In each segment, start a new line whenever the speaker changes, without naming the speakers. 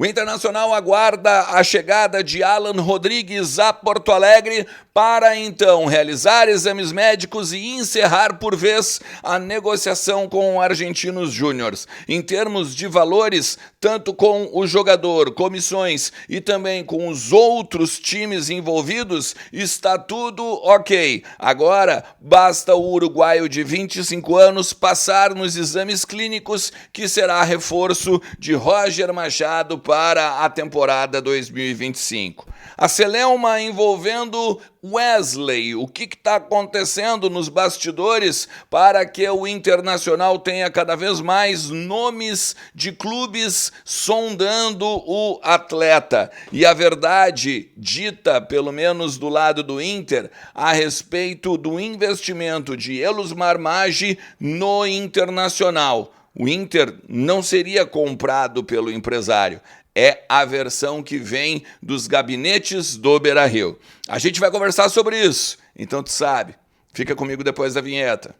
O Internacional aguarda a chegada de Alan Rodrigues a Porto Alegre para então realizar exames médicos e encerrar por vez a negociação com o Argentinos Júniors. Em termos de valores, tanto com o jogador, comissões e também com os outros times envolvidos, está tudo ok. Agora, basta o uruguaio de 25 anos passar nos exames clínicos, que será reforço de Roger Machado para a temporada 2025. A celeuma envolvendo Wesley. O que está acontecendo nos bastidores para que o Internacional tenha cada vez mais nomes de clubes sondando o atleta? E a verdade dita, pelo menos do lado do Inter, a respeito do investimento de Elusmar Maggi no Internacional. O Inter não seria comprado pelo empresário. É a versão que vem dos gabinetes do Beira-Rio. A gente vai conversar sobre isso, então tu sabe. Fica comigo depois da vinheta.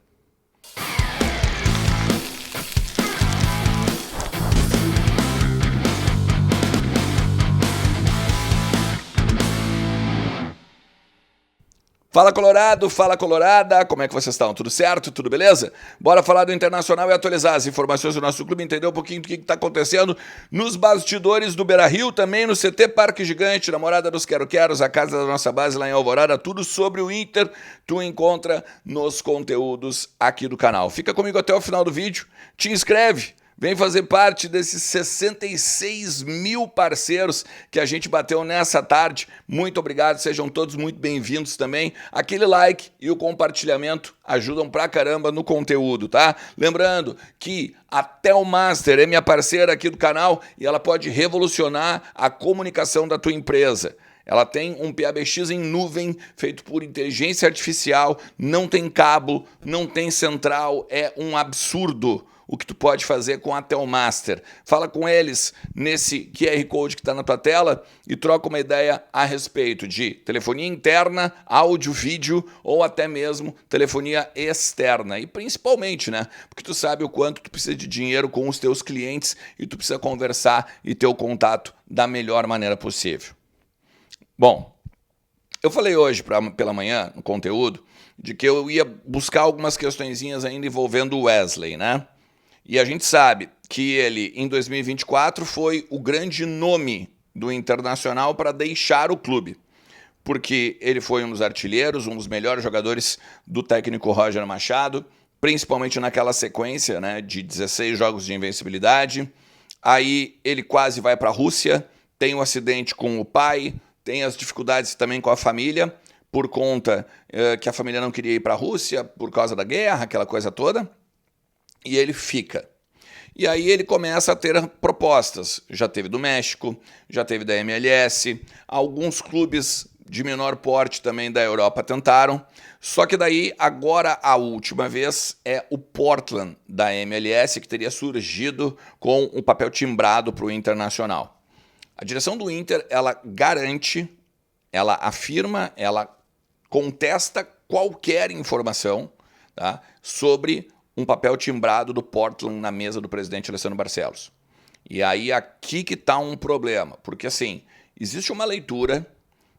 Fala Colorado, fala Colorada, como é que vocês estão? Tudo certo? Tudo beleza? Bora falar do Internacional e atualizar as informações do nosso clube, entender um pouquinho do que está acontecendo nos bastidores do Beira-Rio, também no CT Parque Gigante, na Morada dos Quero-Queros, a casa da nossa base lá em Alvorada, tudo sobre o Inter, tu encontra nos conteúdos aqui do canal. Fica comigo até o final do vídeo, te inscreve. Vem fazer parte desses 66 mil parceiros que a gente bateu nessa tarde. Muito obrigado, sejam todos muito bem-vindos também. Aquele like e o compartilhamento ajudam pra caramba no conteúdo, tá? Lembrando que a Telmaster é minha parceira aqui do canal e ela pode revolucionar a comunicação da tua empresa. Ela tem um PABX em nuvem, feito por inteligência artificial, não tem cabo, não tem central, é um absurdo o que tu pode fazer com a Telmaster. Fala com eles nesse QR Code que está na tua tela e troca uma ideia a respeito de telefonia interna, áudio, vídeo ou até mesmo telefonia externa. E principalmente, né? Porque tu sabe o quanto tu precisa de dinheiro com os teus clientes e tu precisa conversar e ter o contato da melhor maneira possível. Bom, eu falei hoje pela manhã, no conteúdo, de que eu ia buscar algumas questõezinhas ainda envolvendo o Wesley, né? E a gente sabe que ele, em 2024, foi o grande nome do Internacional para deixar o clube, porque ele foi um dos artilheiros, um dos melhores jogadores do técnico Roger Machado, principalmente naquela sequência, né, de 16 jogos de invencibilidade. Aí ele quase vai para a Rússia, tem um acidente com o pai, tem as dificuldades também com a família, por conta que a família não queria ir para a Rússia por causa da guerra, aquela coisa toda. E ele fica. E aí ele começa a ter propostas. Já teve do México, já teve da MLS, alguns clubes de menor porte também da Europa tentaram. Só que daí, agora a última vez, é o Portland da MLS que teria surgido com um papel timbrado para o Internacional. A direção do Inter, ela garante, ela afirma, ela contesta qualquer informação, tá, sobre um papel timbrado do Portland na mesa do presidente Alessandro Barcelos. E aí aqui que está um problema, porque assim, existe uma leitura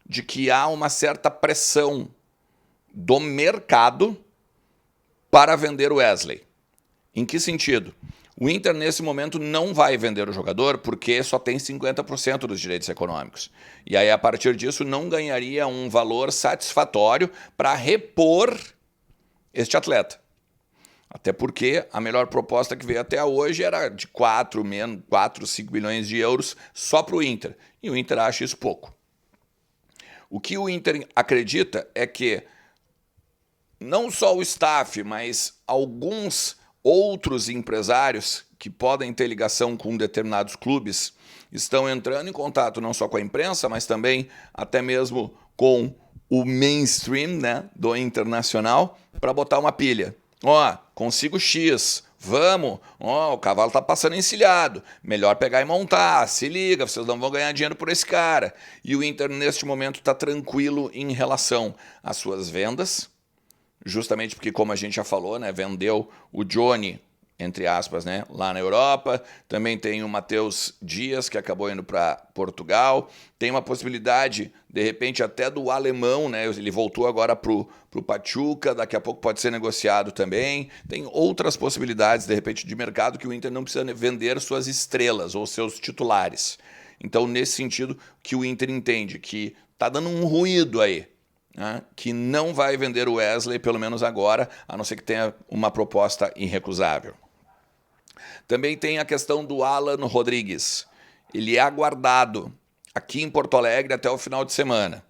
de que há uma certa pressão do mercado para vender o Wesley. Em que sentido? O Inter, nesse momento, não vai vender o jogador porque só tem 50% dos direitos econômicos. E aí, a partir disso, não ganharia um valor satisfatório para repor este atleta. Até porque a melhor proposta que veio até hoje era de 4, 5 milhões de euros só para o Inter. E o Inter acha isso pouco. O que o Inter acredita é que não só o staff, mas alguns outros empresários que podem ter ligação com determinados clubes estão entrando em contato não só com a imprensa, mas também até mesmo com o mainstream, né, do Internacional para botar uma pilha. Ó, consigo X, vamos, ó, o cavalo tá passando encilhado, melhor pegar e montar, se liga, vocês não vão ganhar dinheiro por esse cara. E o Inter, neste momento, está tranquilo em relação às suas vendas, justamente porque, como a gente já falou, né, vendeu o Johnny entre aspas, né, lá na Europa. Também tem o Matheus Dias, que acabou indo para Portugal. Tem uma possibilidade, de repente, até do alemão, né? Ele voltou agora para o Pachuca, daqui a pouco pode ser negociado também. Tem outras possibilidades, de repente, de mercado que o Inter não precisa vender suas estrelas ou seus titulares. Então, nesse sentido, que o Inter entende que está dando um ruído aí, né, que não vai vender o Wesley, pelo menos agora, a não ser que tenha uma proposta irrecusável. Também tem a questão do Alan Rodrigues. Ele é aguardado aqui em Porto Alegre até o final de semana.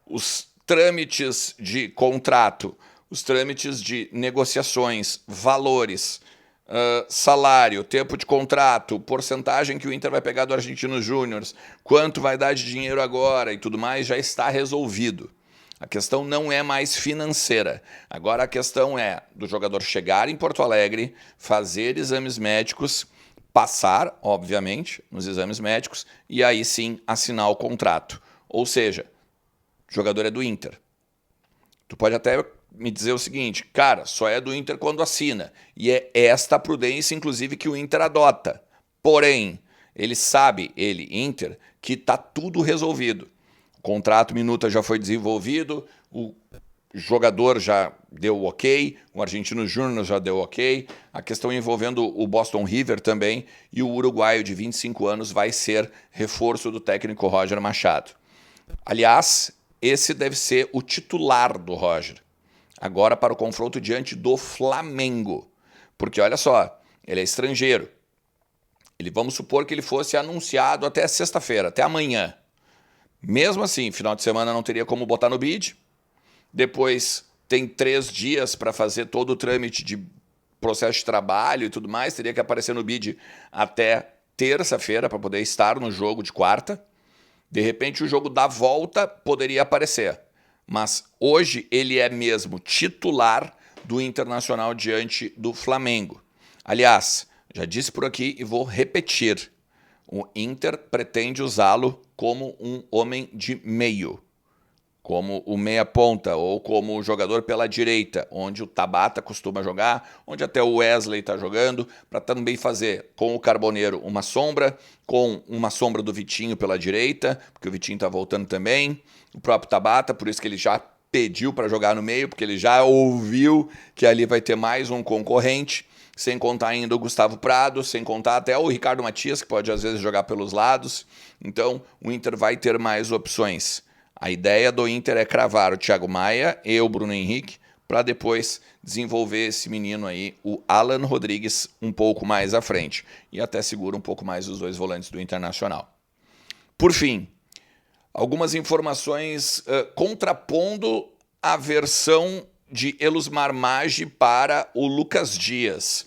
Os trâmites de contrato, os trâmites de negociações, valores, salário, tempo de contrato, porcentagem que o Inter vai pegar do Argentinos Júnior, quanto vai dar de dinheiro agora e tudo mais, já está resolvido. A questão não é mais financeira. Agora a questão é do jogador chegar em Porto Alegre, fazer exames médicos, passar, obviamente, nos exames médicos e aí sim assinar o contrato. Ou seja, o jogador é do Inter. Tu pode até me dizer o seguinte, cara, só é do Inter quando assina. E é esta prudência, inclusive, que o Inter adota. Porém, ele sabe, Inter, que está tudo resolvido. O contrato minuta já foi desenvolvido, o jogador já deu o ok, o Argentino Júnior já deu ok, a questão envolvendo o Boston River também, e o uruguaio de 25 anos vai ser reforço do técnico Roger Machado. Aliás, esse deve ser o titular do Roger, agora para o confronto diante do Flamengo. Porque olha só, ele é estrangeiro. Vamos supor que ele fosse anunciado até sexta-feira, até amanhã. Mesmo assim, final de semana não teria como botar no bid. Depois tem 3 dias para fazer todo o trâmite de processo de trabalho e tudo mais. Teria que aparecer no bid até terça-feira para poder estar no jogo de quarta. De repente o jogo da volta poderia aparecer. Mas hoje ele é mesmo titular do Internacional diante do Flamengo. Aliás, já disse por aqui e vou repetir. O Inter pretende usá-lo como um homem de meio, como o meia-ponta ou como o jogador pela direita, onde o Tabata costuma jogar, onde até o Wesley está jogando, para também fazer com o Carboneiro uma sombra, com uma sombra do Vitinho pela direita, porque o Vitinho está voltando também, o próprio Tabata, por isso que ele já pediu para jogar no meio, porque ele já ouviu que ali vai ter mais um concorrente, sem contar ainda o Gustavo Prado, sem contar até o Ricardo Matias, que pode às vezes jogar pelos lados. Então o Inter vai ter mais opções. A ideia do Inter é cravar o Thiago Maia e o Bruno Henrique para depois desenvolver esse menino aí, o Alan Rodrigues, um pouco mais à frente. E até segura um pouco mais os 2 volantes do Internacional. Por fim, algumas informações contrapondo a versão de Elusmar Maggi para o Lucas Dias.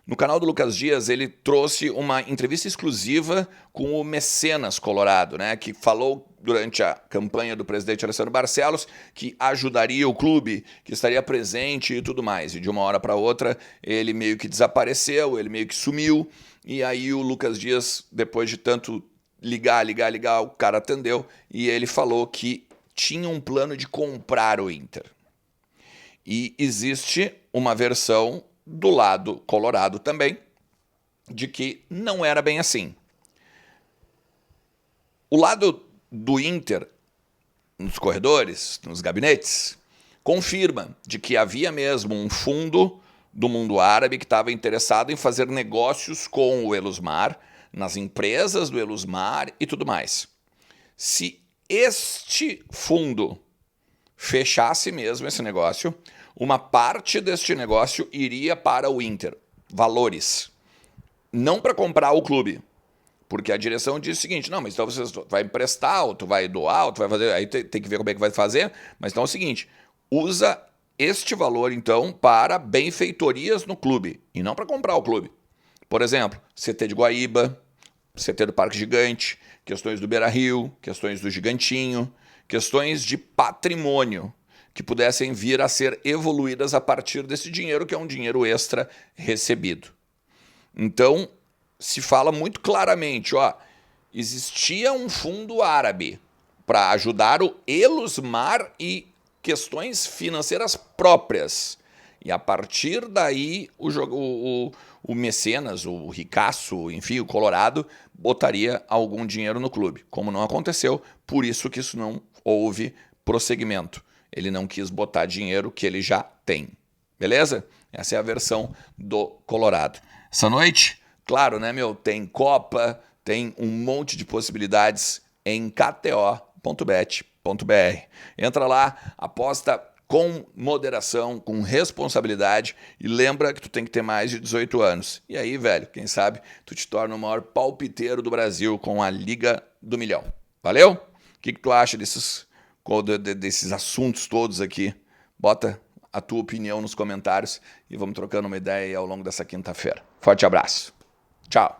No canal do Lucas Dias, ele trouxe uma entrevista exclusiva com o Mecenas Colorado, né, que falou durante a campanha do presidente Alessandro Barcelos que ajudaria o clube, que estaria presente e tudo mais. E de uma hora para outra, ele meio que desapareceu, ele meio que sumiu, e aí o Lucas Dias, depois de tanto ligar, o cara atendeu, e ele falou que tinha um plano de comprar o Inter. E existe uma versão do lado colorado também, de que não era bem assim. O lado do Inter, nos corredores, nos gabinetes, confirma de que havia mesmo um fundo do mundo árabe que estava interessado em fazer negócios com o Elusmar, nas empresas do Elusmar e tudo mais. Se este fundo fechasse mesmo esse negócio, uma parte deste negócio iria para o Inter, valores, não para comprar o clube, porque a direção diz o seguinte, não, mas então você vai emprestar, ou tu vai doar, ou tu vai fazer, aí tem que ver como é que vai fazer, mas então é o seguinte, usa este valor então para benfeitorias no clube, e não para comprar o clube. Por exemplo, CT de Guaíba, CT do Parque Gigante, questões do Beira-Rio, questões do Gigantinho, questões de patrimônio, que pudessem vir a ser evoluídas a partir desse dinheiro, que é um dinheiro extra recebido. Então, se fala muito claramente, existia um fundo árabe para ajudar o Elusmar e questões financeiras próprias. E a partir daí, o mecenas, o ricaço, enfim, o Colorado, botaria algum dinheiro no clube. Como não aconteceu, por isso que isso não houve prosseguimento. Ele não quis botar dinheiro que ele já tem. Beleza? Essa é a versão do Colorado. Essa noite, claro, né, meu? Tem Copa, tem um monte de possibilidades em kto.bet.br. Entra lá, aposta com moderação, com responsabilidade e lembra que tu tem que ter mais de 18 anos. E aí, velho, quem sabe tu te torna o maior palpiteiro do Brasil com a Liga do Milhão. Valeu? O que tu acha desses assuntos todos aqui? Bota a tua opinião nos comentários e vamos trocando uma ideia aí ao longo dessa quinta-feira. Forte abraço. Tchau.